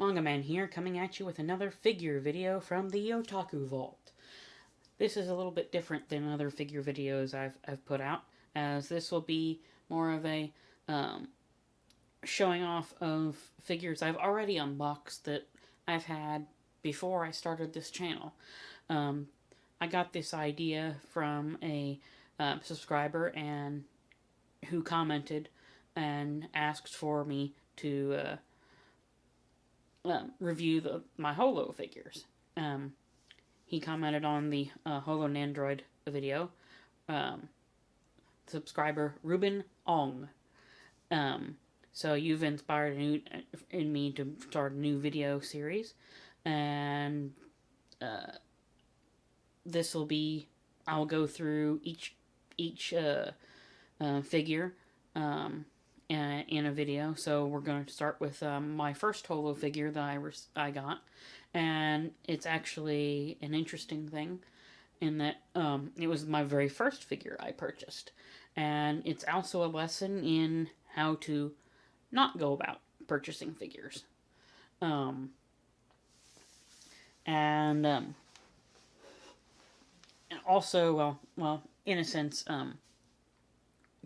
Manga Man here, coming at you with another figure video from the Otaku Vault. This is a little bit different than other figure videos I've put out, as this will be more of a showing off of figures I've already unboxed that I've had before I started this channel. I got this idea from a subscriber and who commented and asked for me to review my Holo figures. He commented on the Holo and Android video. Subscriber Ruben Ong. So you've inspired in me to start a new video series, and this will be, I'll go through each figure in a video. So we're going to start with my first Holo figure that I got, and it's actually an interesting thing in that it was my very first figure I purchased, and it's also a lesson in how to not go about purchasing figures. And also, well, in a sense,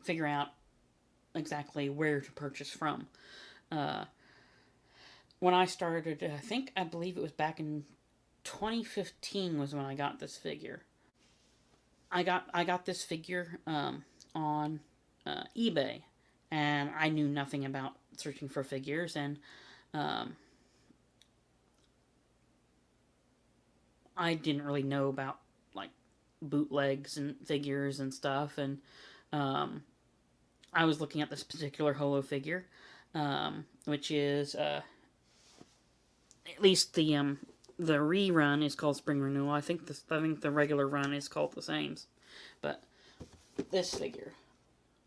figure out exactly where to purchase from. When I started, I believe it was back in 2015 was when I got this figure. I got this figure on eBay, and I knew nothing about searching for figures, and I didn't really know about like bootlegs and figures and stuff, and I was looking at this particular Holo figure, which is at least the rerun is called Spring Renewal. I think the regular run is called the same, but this figure,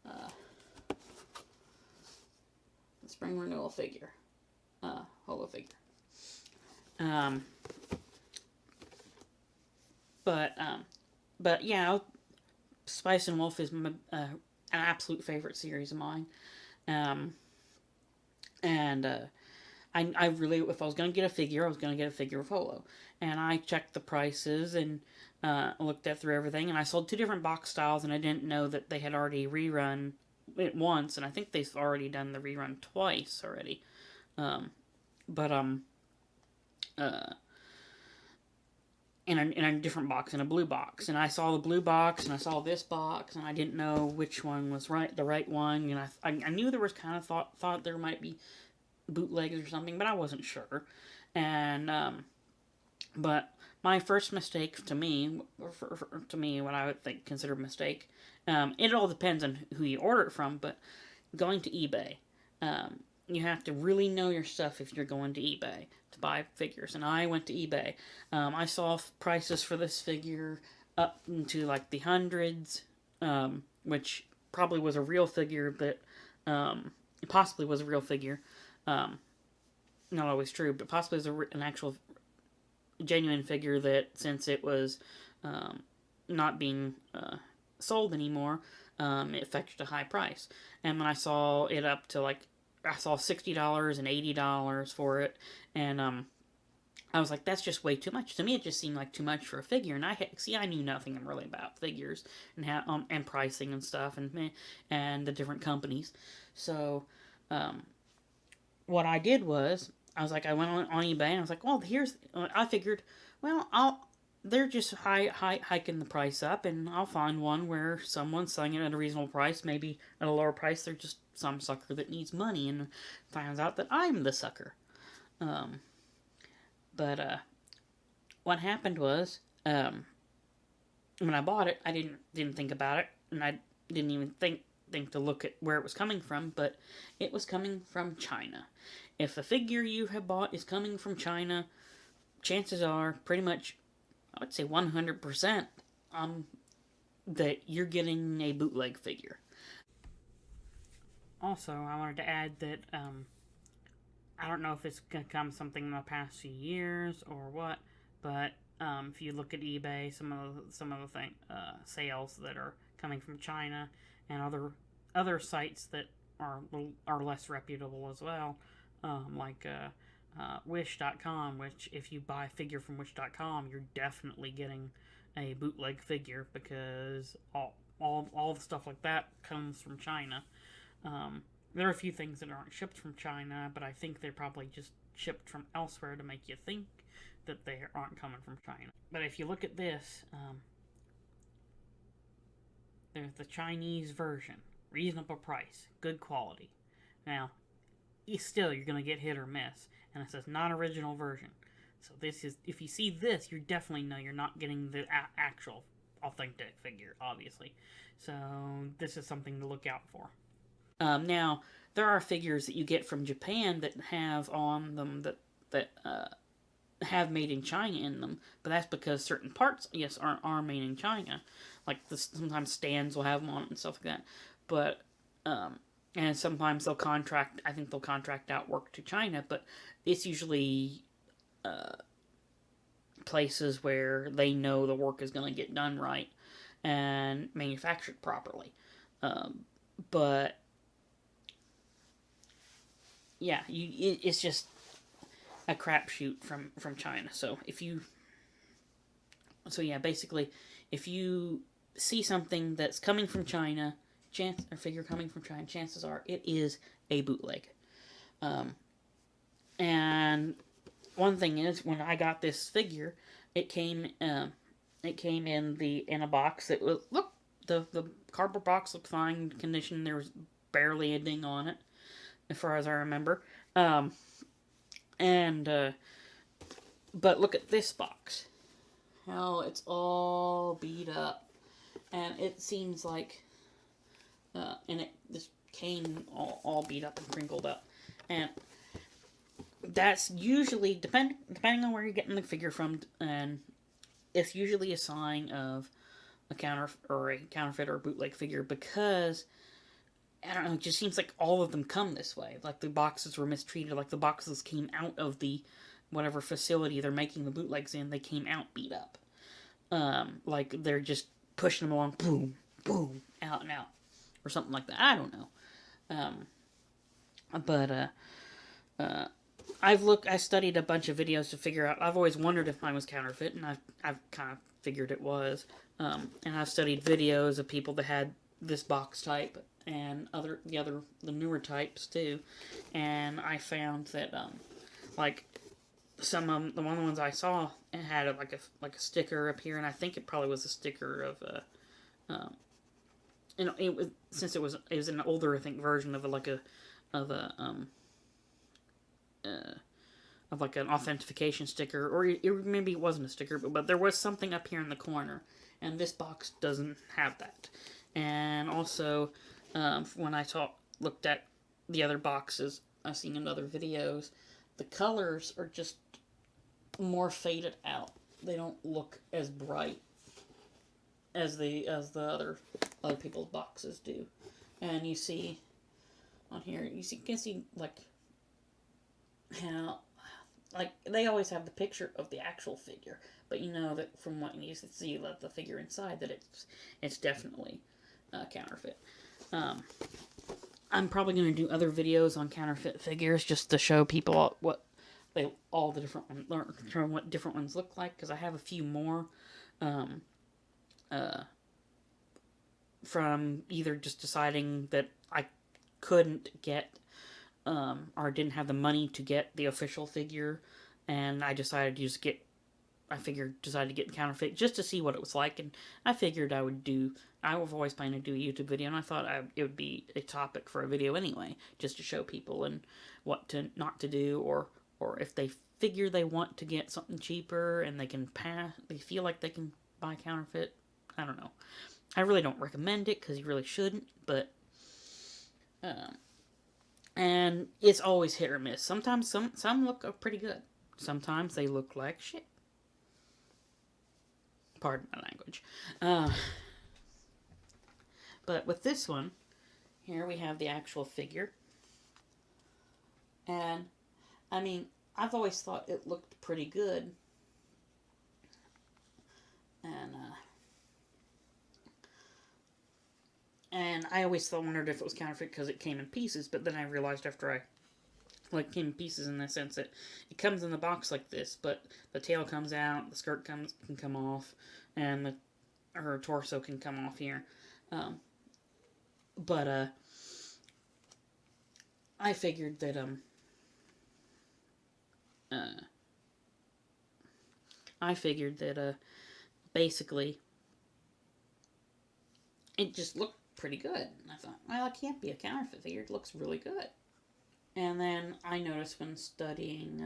the Spring Renewal figure, Holo figure. But yeah, Spice and Wolf is an absolute favorite series of mine. I really, if I was going to get a figure, I was going to get a figure of Holo. And I checked the prices and looked through everything, and I sold two different box styles, and I didn't know that they had already rerun it once, and I think they've already done the rerun twice already. In a different box, in a blue box. And I saw the blue box, and I saw this box, and I didn't know which one was the right one. And I knew there was kind of thought there might be bootlegs or something, but I wasn't sure. And but my first mistake to me, what I would consider a mistake, it all depends on who you order it from, but going to eBay. You have to really know your stuff if you're going to eBay to buy figures. And I went to eBay. I saw prices for this figure up into like the hundreds, which probably was a real figure, but possibly was a real figure. Not always true, but possibly was an actual genuine figure that, since it was not being sold anymore, it fetched a high price. And when I saw it up to I saw $60 and $80 for it, and I was like, that's just way too much. To me, it just seemed like too much for a figure, and I knew nothing really about figures and how and pricing and stuff, and the different companies. So what I did was, I went on eBay, and I was like, well, I figured, well, they're just hiking the price up, and I'll find one where someone's selling it at a reasonable price, maybe at a lower price. They're just some sucker that needs money, and finds out that I'm the sucker. But what happened was, when I bought it, I didn't think about it, and I didn't even think to look at where it was coming from, but it was coming from China. If a figure you have bought is coming from China, chances are pretty much, I would say 100%, that you're getting a bootleg figure. Also, I wanted to add that I don't know if it's become something in the past few years or what, but if you look at eBay, some of the sales that are coming from China and other sites that are less reputable as well, like Wish.com, which if you buy a figure from Wish.com, you're definitely getting a bootleg figure because all the stuff like that comes from China. There are a few things that aren't shipped from China, but I think they're probably just shipped from elsewhere to make you think that they aren't coming from China. But if you look at this, there's the Chinese version, reasonable price, good quality. Now, you're going to get hit or miss, and it says not original version. So this is, if you see this, you definitely know you're not getting the actual authentic figure, obviously. So this is something to look out for. Now, there are figures that you get from Japan that have on them that have made in China in them, but that's because certain parts, yes, are made in China. Like sometimes stands will have them on it and stuff like that. But and sometimes they'll contract. I think they'll contract out work to China, but it's usually places where they know the work is going to get done right and manufactured properly. But yeah, it's just a crapshoot from China. So basically, if you see something that's coming from China, figure coming from China, chances are it is a bootleg. And one thing is, when I got this figure, it came in a box. It was the cardboard box looked fine condition. There was barely a ding on it, as far as I remember. But look at this box. How it's all beat up. And it seems like, this came all beat up and crinkled up. And that's usually, depending on where you're getting the figure from, and it's usually a sign of a counterfeit or bootleg figure, because I don't know, it just seems like all of them come this way. Like the boxes were mistreated, like the boxes came out of the whatever facility they're making the bootlegs in, they came out beat up. Like they're just pushing them along, boom, boom, out and out, or something like that. I don't know. I studied a bunch of videos to figure out. I've always wondered if mine was counterfeit, and I've kind of figured it was. And I've studied videos of people that had this box type and the newer types too, and I found that like some of the ones I saw, it had like a sticker up here, and I think it probably was a sticker of it was, since it was an older, I think, version of like an authentication sticker, or maybe it wasn't a sticker, but there was something up here in the corner, and this box doesn't have that. And also, when I looked at the other boxes I've seen in other videos, the colors are just more faded out. They don't look as bright as the other people's boxes do. And you see on here, you can see like how, like, they always have the picture of the actual figure, but you know that from what you see, like the figure inside, that it's definitely counterfeit. I'm probably going to do other videos on counterfeit figures just to show people what different ones look like, because I have a few more from either just deciding that I couldn't get or didn't have the money to get the official figure, and I decided to just decided to get counterfeit just to see what it was like, and I figured I was always planning to do a YouTube video, and I thought it would be a topic for a video anyway, just to show people and what not to do, or if they figure they want to get something cheaper and they feel like they can buy counterfeit. I don't know. I really don't recommend it, because you really shouldn't, but and it's always hit or miss. Sometimes some look pretty good. Sometimes they look like shit. Pardon my language. But with this one, here we have the actual figure. And, I mean, I've always thought it looked pretty good. And I always wondered if it was counterfeit because it came in pieces, but then I realized after I like in pieces in the sense that it comes in the box like this, but the tail comes out, the skirt can come off, and her torso can come off here. But I figured that basically it just looked pretty good. And I thought, well, it can't be a counterfeit figure. It looks really good. And then I noticed when studying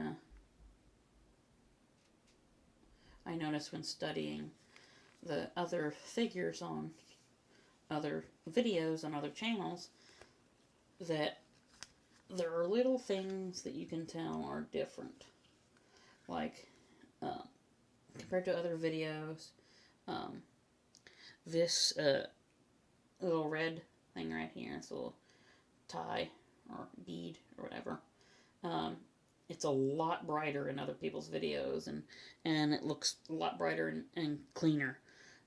the other figures on other videos on other channels that there are little things that you can tell are different. Like, compared to other videos, this little red thing right here, this little tie or bead or whatever, it's a lot brighter in other people's videos, and it looks a lot brighter and cleaner.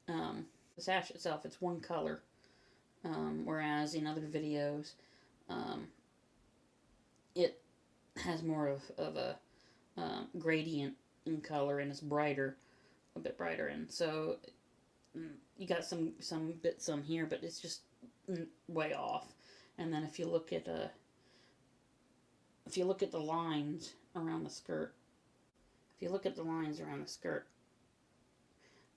The sash itself, it's one color, whereas in other videos, it has more of a gradient in color, and it's brighter, a bit brighter, and so you got some here, but it's just way off. And then if you look at the lines around the skirt,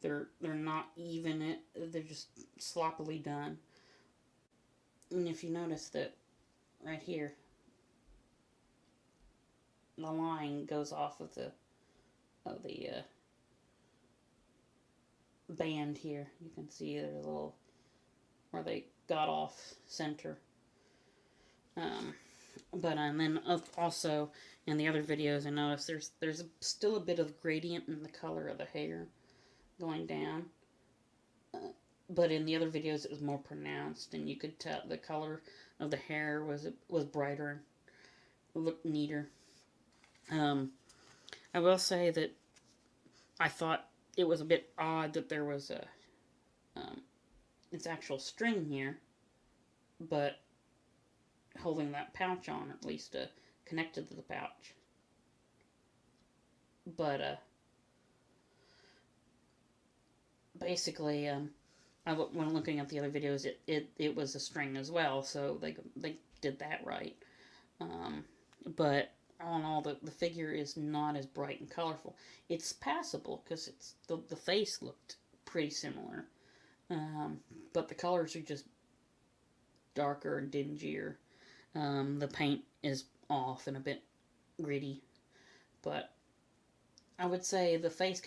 they're not even. They're just sloppily done. And if you notice that right here, the line goes off of the band here. You can see a little where they got off center. But and then also in the other videos, I noticed there's still a bit of gradient in the color of the hair going down. But in the other videos, it was more pronounced, and you could tell the color of the hair was brighter, looked neater. I will say that I thought it was a bit odd that there was its actual string here, but holding that pouch on, at least connected to the pouch. But basically, when looking at the other videos, it was a string as well, so they did that right. But all in all, the figure is not as bright and colorful. It's passable because it's the face looked pretty similar, but the colors are just darker and dingier. The paint is off and a bit gritty, but I would say the face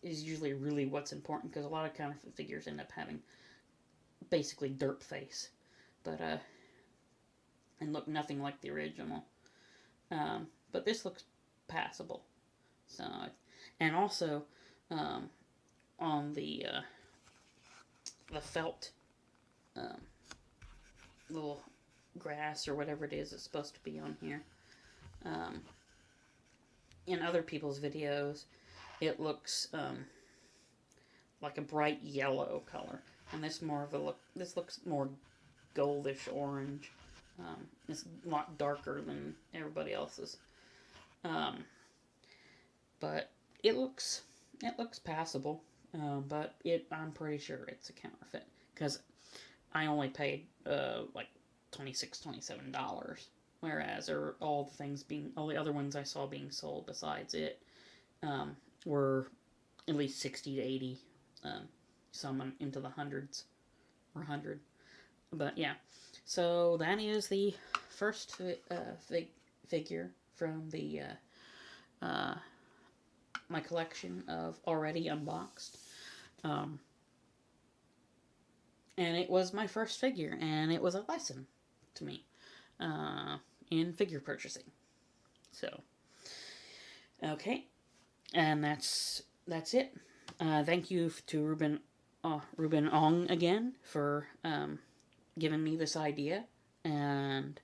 is usually really what's important, because a lot of counterfeit figures end up having basically dirt face, but and look nothing like the original. But this looks passable. So, and also on the felt little grass or whatever it is it's supposed to be on here. In other people's videos, it looks like a bright yellow color, and this looks more goldish orange. It's a lot darker than everybody else's, but it looks passable. But I'm pretty sure it's a counterfeit, because I only paid like $27, whereas all the other ones I saw being sold besides it were at least 60 to 80, some into the hundreds or 100. But yeah, so that is the first figure from the my collection of already unboxed. And it was my first figure, and it was a lesson to me in figure purchasing. So, okay, and that's it. Thank you to Ruben Ong again for giving me this idea, and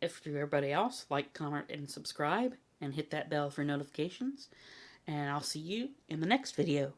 if to everybody else, like, comment, and subscribe, and hit that bell for notifications, and I'll see you in the next video.